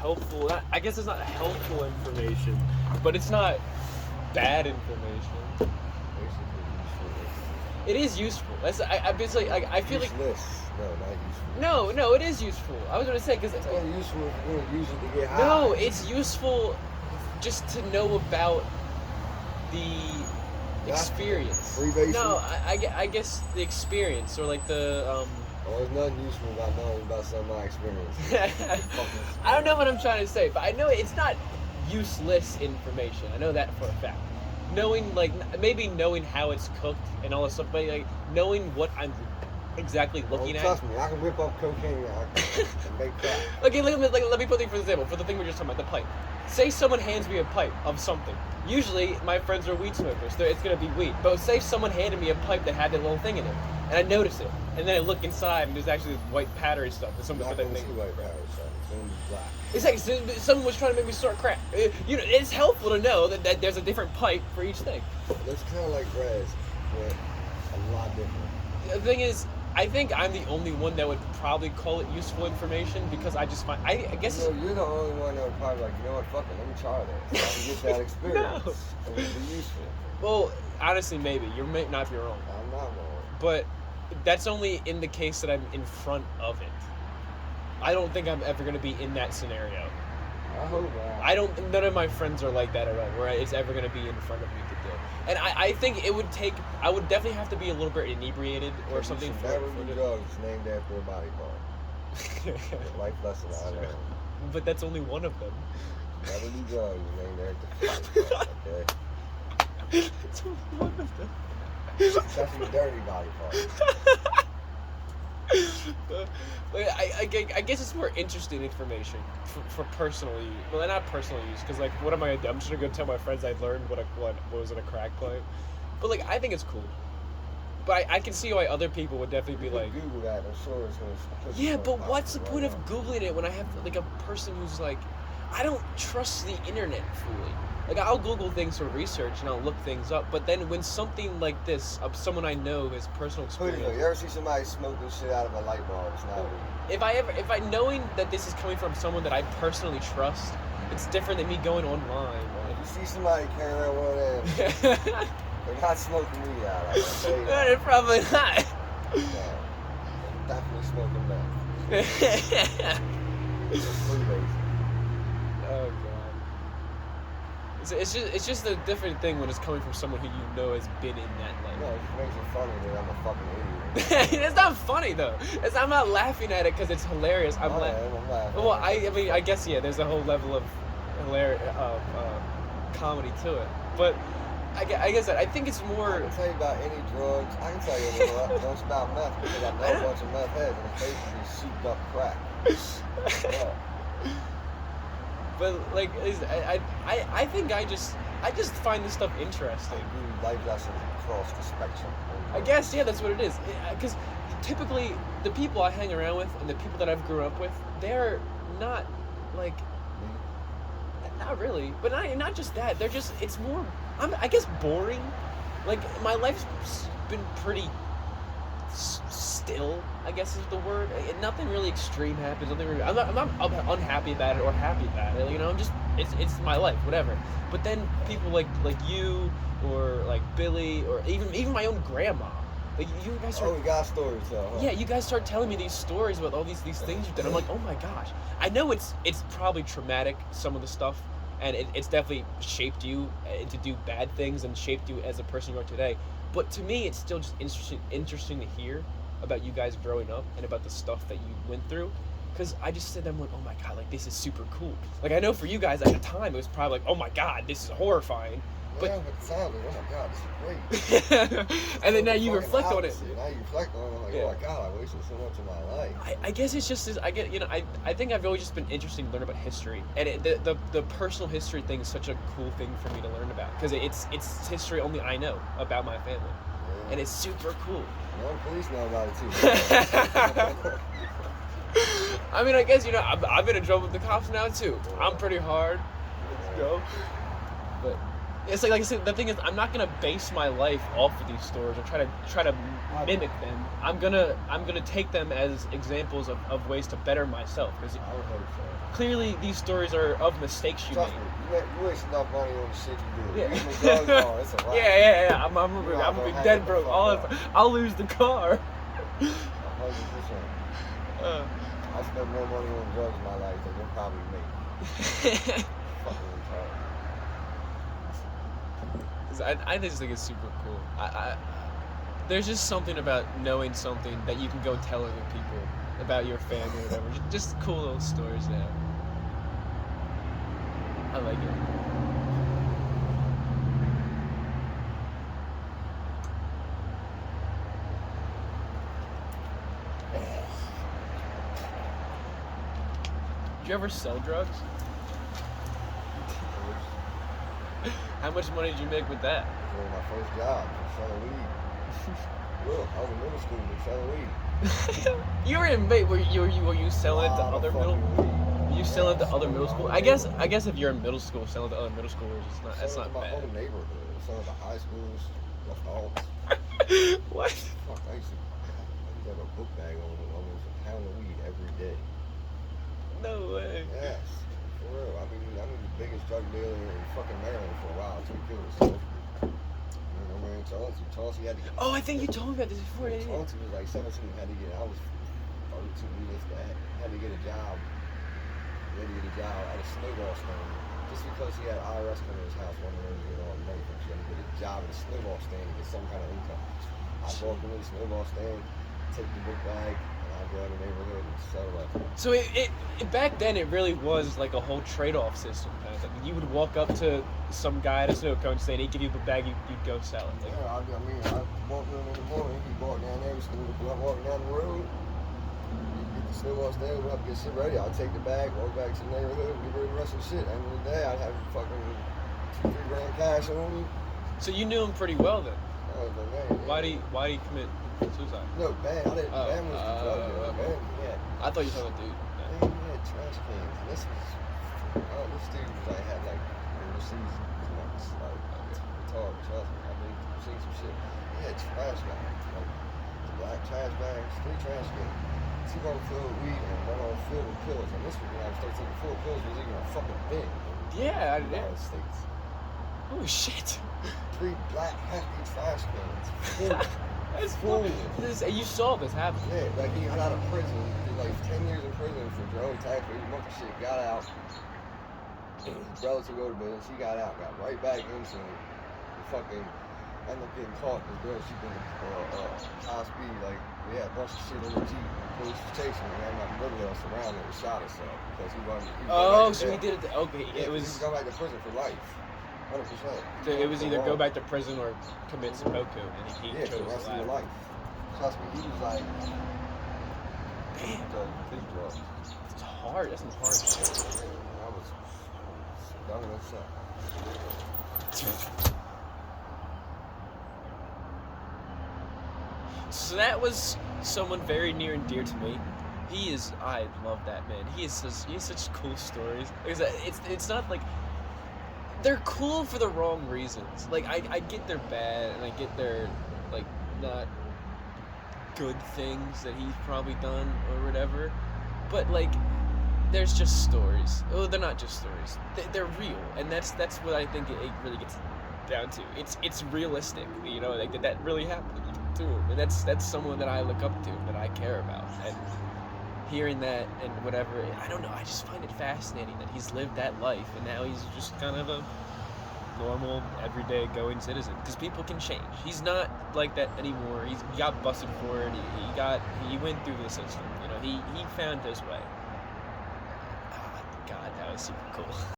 helpful. I guess it's not helpful information, but it's not bad information. It is useful. That's it's like I feel like useless. No, not useful. No, it is useful. I was gonna say because it's not useful if you're gonna use it to get high. No, it's useful just to know about the experience. Freebasing? No, I guess the experience or like the Oh, there's nothing useful about knowing about some of my experience. I don't know what I'm trying to say, but I know it's not useless information. I know that for a fact. Knowing, like, maybe knowing how it's cooked and all that stuff, but like knowing what I'm exactly looking at. Trust me, I can whip up cocaine and make crack. Okay, let me put it for example, for the thing we're just talking about, the pipe. Say someone hands me a pipe of something. Usually, my friends are weed smokers, so it's gonna be weed. But say someone handed me a pipe that had that little thing in it, and I notice it, and then I look inside, and there's actually this white powdery stuff. And someone put that thing. White powdery stuff. It's gonna be black. It's like someone was trying to make me snort crack. You know, it's helpful to know that there's a different pipe for each thing. It's kind of like grass, but a lot different. The thing is, I think I'm the only one that would probably call it useful information because I just find I guess you're the only one that would probably like, you know what, fuck it, let me try that. So I can get that experience. No. It would be useful. Well, honestly, maybe you may not be wrong. I'm not wrong. But that's only in the case that I'm in front of it. I don't think I'm ever going to be in that scenario. I hope not. None of my friends are like that at all, where it's ever going to be in front of me to do. And I think it would take, I would definitely have to be a little bit inebriated or something. Never do drugs named after a body part. Life lesson I learned. But that's only one of them. Never do drugs named after a body part, okay? It's only one of them. Especially dirty body parts. I guess it's more interesting information for personal use. Well, not personal use, because like, what am I? I'm just gonna go tell my friends I learned what was in a crack pipe. But like, I think it's cool. But I can see why other people would definitely be like, Google that. I'm sure it's gonna. Yeah, but what's the point of Googling it when I have like a person who's like, I don't trust the internet fully. Like, I'll Google things for research and I'll look things up, but then when something like this, of someone I know has personal experience. You ever see somebody smoking shit out of a light bulb? It's not real. If I knowing that this is coming from someone that I personally trust, it's different than me going online. If you see somebody carrying around one of them, they're not smoking weed out of it. They're probably not. No, they're definitely smoking meth. It's freebasing. Oh god. It's just a different thing when it's coming from someone who you know has been in that life. No, it makes it funny that I'm a fucking idiot. It's not funny though. I'm not laughing at it because it's hilarious. I'm laughing. Well, I mean, I guess yeah. There's a whole level of comedy to it, but I guess I think it's more. I can tell you about any drugs. I can tell you a little much about meth because I know a bunch of meth heads and they basically souped up crack. Yeah. But like, I think I just find this stuff interesting. Life lessons across the spectrum. I guess yeah, that's what it is. Because typically the people I hang around with and the people that I've grown up with, they're not like, not really, but not just that. They're just it's more. I guess boring. Like my life's been pretty still, I guess is the word. Nothing really extreme happens. Nothing really, I'm not unhappy about it or happy about it. You know, I'm just it's my life, whatever. But then people like you or like Billy or even my own grandma. Like you guys start. Oh, we got stories though. Huh? Yeah, you guys start telling me these stories about all these things you've done. I'm like, oh my gosh. I know it's probably traumatic, some of the stuff, and it's definitely shaped you to do bad things and shaped you as a person you are today. But to me, it's still just interesting to hear about you guys growing up and about the stuff that you went through. Because I just said, I'm like, oh my god, like this is super cool. Like I know for you guys at the time, it was probably like, oh my god, this is horrifying. But yeah, but it sounded like, oh my god, this is great. And then now you reflect on it. Now you reflect on it, I'm like, oh my god, I wasted so much of my life. I guess it's just, I think I've always just been interested to learn about history. And the personal history thing is such a cool thing for me to learn about. Because it's history only I know about my family. Yeah. And it's super cool. Well, the police know about it too. I mean, I guess, I've been in trouble with the cops now too. I'm pretty hard. Let's go. But It's like I said, the thing is, I'm not gonna base my life off of these stories or try to mimic them. I'm gonna take them as examples of ways to better myself, because I would hope so. clearly these stories are of mistakes you Trust made. me, you waste enough money on the shit you do. Yeah. You drugs, no, it's a wrap. Yeah. I'm gonna You're not be gonna dead hang broke. the All fuck of, I'll lose the car. 100%. Uh, I spent more money on drugs in my life than you'll probably make. Fucking retarded. I just think it's super cool. There's just something about knowing something that you can go tell other people about your family or whatever. Just cool little stories now. I like it. Did you ever sell drugs? How much money did you make with that? It was my first job, selling weed. Look, I was in middle school and selling weed. You were in were you selling it to other middle? Were you selling it to other middle school? I guess if you're in middle school, selling to other middle schoolers, it's not that's not my bad. whole neighborhood. Selling to high schools, adults. What? Fuck, I used to have a book bag on with almost a pound of weed every day. No way. Yes, for real. I mean the biggest drug dealer in fucking Maryland for a while until he killed himself. You know, man, Chauncey had to get. Oh, I think you told me about this before, didn't you? Chauncey was like 17, I was 32 years old, had to get a job. He had to get a job at a snowball stand. Just because he had IRS come to his house one day and get all the money from him, he had to get a job at a snowball stand to get some kind of income. I walked into the snowball stand, take the book bag, and I go out in the neighborhood and sell it. So it back then it really was like a whole trade-off system kind of thing. You would walk up to some guy at a snow cone stand, he'd give you a bag, you'd go sell it. Like, Yeah, I walked in the morning, he walked down there, I'm walking down the road, you get the snowball stand, we'll have to get shit ready. I'll take the bag, walk back to the neighborhood, and get rid of the rest of the shit. End of the day, I'd have fucking $2-3 grand cash on me. so you knew him pretty well then. I was like, man, Why do you commit suicide? No, Ben, I didn't. Ben was the drug dealer. okay. Ben, yeah. I thought you were talking about dude. Man, he had trash cans. And this dude was like, had like overseas nuts. Like, retarded, trust me. I mean, you've seen some shit. He had trash bags. Like, the black trash bags, 3 trash cans. 2 on filled with weed and 1 on filled with pills. And this was when I was 13. 4 pills was even a fucking thing. Yeah, In the United States. Oh shit. 3 black hefty trash cans. That's Full. You saw this happen. Yeah, like he was out of prison, did like 10 years in prison for drug tax, a bunch of shit, got out. His relative go to business, he got out, got right back into it. And fucking ended up getting caught. This girl, she been high speed, like we had a bunch of shit in the Jeep. Police was chasing him, and my brother else surrounded and shot herself because he wasn't. Oh, so he did it. Okay, Yeah, it was. He was going back to prison for life. 100%. So it was either go back to prison or commit seppuku, and he Yeah, for chose the rest the of your latter. life. Trust me, he was like, Damn, big drugs. it's hard. That's some hard shit. I was young and upset. So that was someone very near and dear to me. I love that man. He has such cool stories. It's not like they're cool for the wrong reasons. Like I get they're bad and I get they're like not good things that he's probably done or whatever, but like there's just stories. Oh, they're not just stories. They're real, and that's what I think it really gets down to. It's realistic, you know, like that really happened to him, and that's someone that I look up to, that I care about, and hearing that and whatever, I don't know, I just find it fascinating that he's lived that life, and now he's just kind of a normal, everyday going citizen, because people can change. He's not like that anymore. He got busted for it. He went through the system. You know, he found his way. Oh, God, that was super cool.